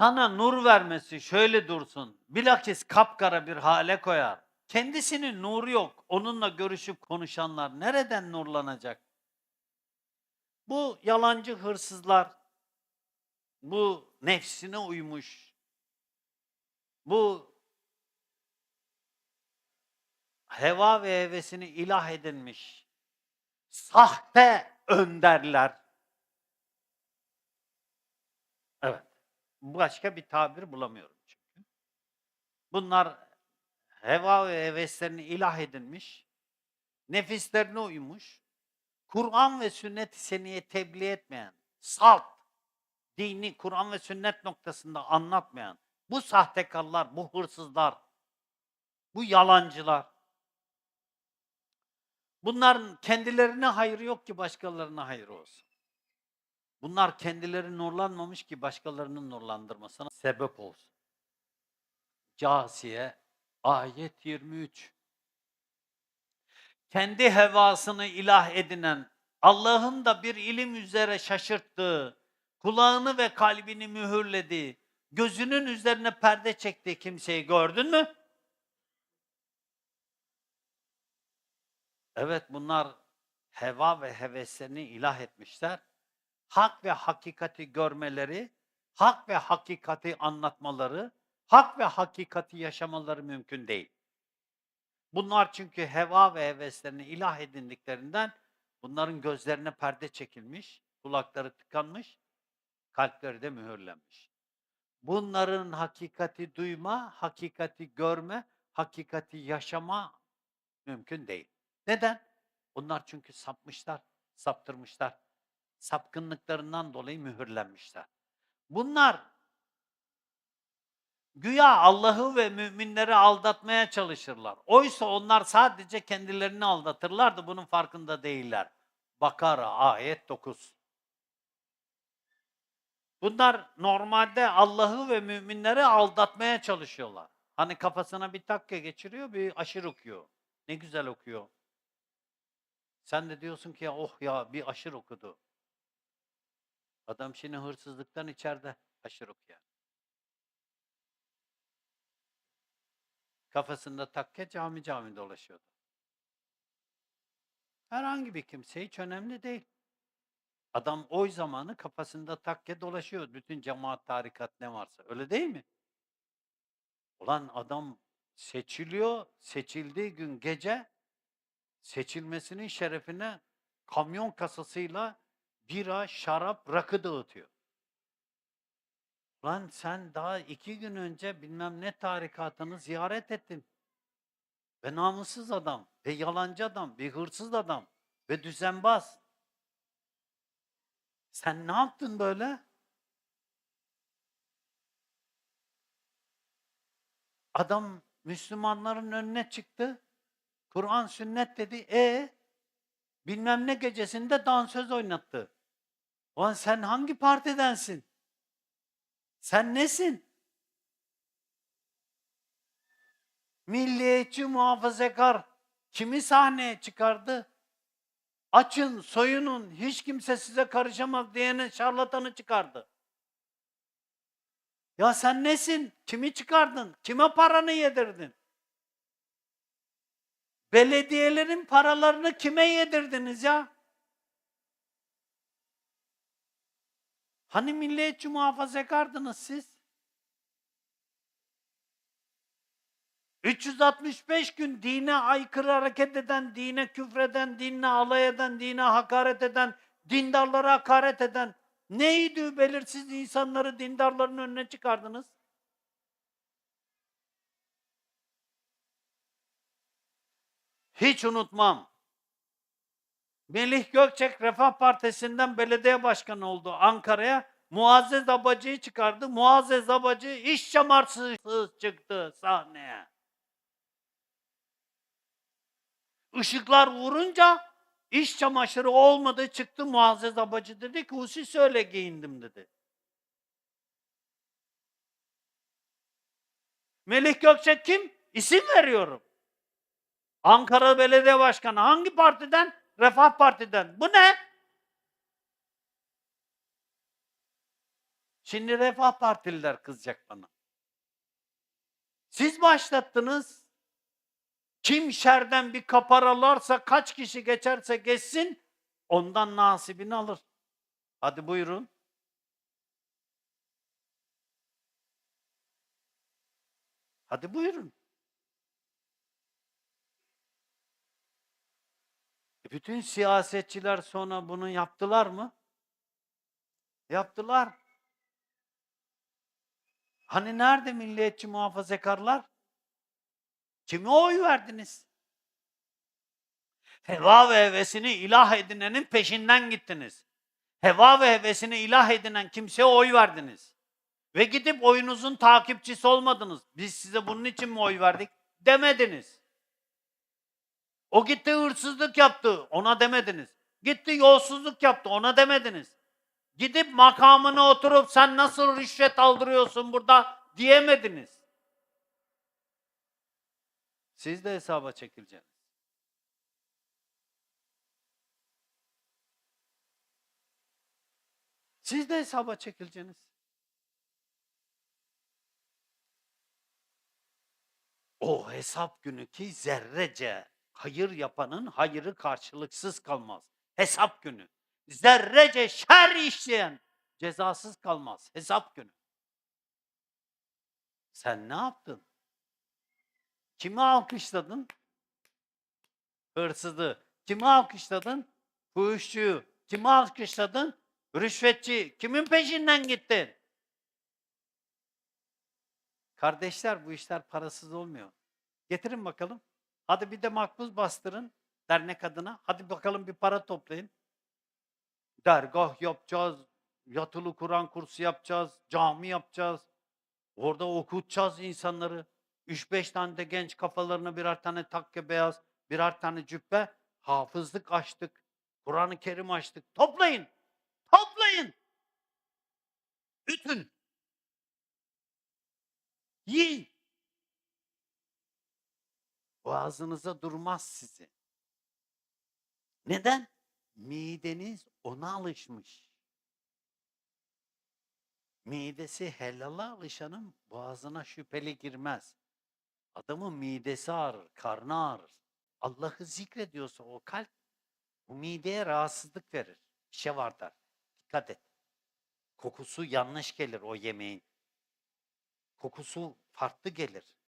Sana nur vermesi şöyle dursun, bilakis kapkara bir hale koyar. Kendisinin nuru yok. Onunla görüşüp konuşanlar nereden nurlanacak? Bu yalancı hırsızlar, bu nefsine uymuş, bu heva ve hevesini ilah edinmiş, sahte önderler. Evet, başka bir tabir bulamıyorum çünkü. Bunlar heva ve heveslerini ilah edinmiş, nefislerine uymuş, Kur'an ve sünnet-i seniye tebliğ etmeyen, salt, dini Kur'an ve sünnet noktasında anlatmayan bu sahtekarlar, bu hırsızlar, bu yalancılar, bunların kendilerine hayrı yok ki başkalarına hayrı olsun. Bunlar kendileri nurlanmamış ki başkalarının nurlandırmasına sebep olsun. Câsiye ayet 23. Kendi hevasını ilah edinen, Allah'ın da bir ilim üzere şaşırttığı, kulağını ve kalbini mühürlediği, gözünün üzerine perde çektiği kimseyi gördün mü? Evet, bunlar heva ve heveslerini ilah etmişler. Hak ve hakikati görmeleri, hak ve hakikati anlatmaları, hak ve hakikati yaşamaları mümkün değil. Bunlar çünkü heva ve heveslerini ilah edindiklerinden bunların gözlerine perde çekilmiş, kulakları tıkanmış, kalpleri de mühürlenmiş. Bunların hakikati duyma, hakikati görme, hakikati yaşama mümkün değil. Neden? Bunlar çünkü sapmışlar, saptırmışlar. Sapkınlıklarından dolayı mühürlenmişler. Bunlar güya Allah'ı ve müminleri aldatmaya çalışırlar. Oysa onlar sadece kendilerini aldatırlar da bunun farkında değiller. Bakara ayet 9. Bunlar normalde Allah'ı ve müminleri aldatmaya çalışıyorlar. Hani kafasına bir takke geçiriyor, bir aşır okuyor. Ne güzel okuyor. Sen de diyorsun ki ya oh ya bir aşır okudu. Adam şimdi hırsızlıktan içeride aşır okuyor. Kafasında takke cami cami dolaşıyordu. Herhangi bir kimse hiç önemli değil. Adam oy zamanı kafasında takke dolaşıyor. Bütün cemaat, tarikat ne varsa. Öyle değil mi? Ulan adam seçiliyor. Seçildiği gün gece seçilmesinin şerefine kamyon kasasıyla bira, şarap, rakı dağıtıyor. Lan sen daha 2 gün önce bilmem ne tarikatını ziyaret ettin. Ve namussuz adam, ve yalancı adam, ve hırsız adam, ve düzenbaz. Sen ne yaptın böyle? Adam Müslümanların önüne çıktı. Kur'an sünnet dedi. Bilmem ne gecesinde dansöz oynattı. Ulan sen hangi partidensin? Sen nesin? Milliyetçi muhafazakar kimi sahneye çıkardı? Açın, soyunun, hiç kimse size karışamaz diyenin şarlatanı çıkardı. Ya sen nesin? Kimi çıkardın? Kime paranı yedirdin? Belediyelerin paralarını kime yedirdiniz ya? Hani milliyetçi muhafazakardınız siz? 365 gün dine aykırı hareket eden, dine küfreden, dinle alay eden, dine hakaret eden, dindarlara hakaret eden, neydi belirsiz insanları dindarların önüne çıkardınız? Hiç unutmam. Melih Gökçek Refah Partisi'nden belediye başkanı oldu Ankara'ya. Muazzez Abacı'yı çıkardı. Muazzez Abacı iş çamarsız çıktı sahneye. Işıklar vurunca iş çamaşırı olmadı çıktı Muazzez Abacı dedi ki hususi öyle giyindim dedi. Melih Gökçek kim? İsim veriyorum. Ankara Belediye Başkanı hangi partiden? Refah Parti'den. Bu ne? Şimdi Refah Partililer kızacak bana. Siz başlattınız. Kim şerden bir kaparalarsa, kaç kişi geçerse geçsin, ondan nasibini alır. Hadi buyurun. Hadi buyurun. Bütün siyasetçiler sonra bunu yaptılar mı? Yaptılar. Hani nerede milliyetçi muhafazakarlar? Kime oy verdiniz? Heva ve hevesini ilah edinenin peşinden gittiniz. Heva ve hevesini ilah edinen kimseye oy verdiniz. Ve gidip oyunuzun takipçisi olmadınız. Biz size bunun için mi oy verdik? Demediniz. O gitti hırsızlık yaptı, ona demediniz. Gitti yolsuzluk yaptı, ona demediniz. Gidip makamına oturup sen nasıl rüşvet aldırıyorsun burada diyemediniz. Siz de hesaba çekileceksiniz. Siz de hesaba çekileceksiniz. O hesap günü ki zerrece hayır yapanın hayırı karşılıksız kalmaz. Hesap günü. Zerrece şer işleyen cezasız kalmaz. Hesap günü. Sen ne yaptın? Kimi alkışladın? Hırsızı. Kimi alkışladın? Fuhuşçuyu. Kimi alkışladın? Rüşvetçi. Kimin peşinden gittin? Kardeşler, bu işler parasız olmuyor. Getirin bakalım. Hadi bir de makbuz bastırın dernek adına. Hadi bakalım bir para toplayın. Dergah yapacağız. Yatılı Kur'an kursu yapacağız. Cami yapacağız. Orada okutacağız insanları. 3-5 tane de genç kafalarına birer tane takke beyaz, birer tane cübbe. Hafızlık açtık. Kur'an-ı Kerim açtık. Toplayın. Toplayın. Ütün. Yiyin. Boğazınıza durmaz sizi. Neden? Mideniz ona alışmış. Midesi helala alışanın boğazına şüpheli girmez. Adamın midesi ağrır, karnı ağrır. Allah'ı zikrediyorsa o kalp, bu mideye rahatsızlık verir. Bir şey var der. Dikkat et. Kokusu yanlış gelir o yemeğin. Kokusu farklı gelir.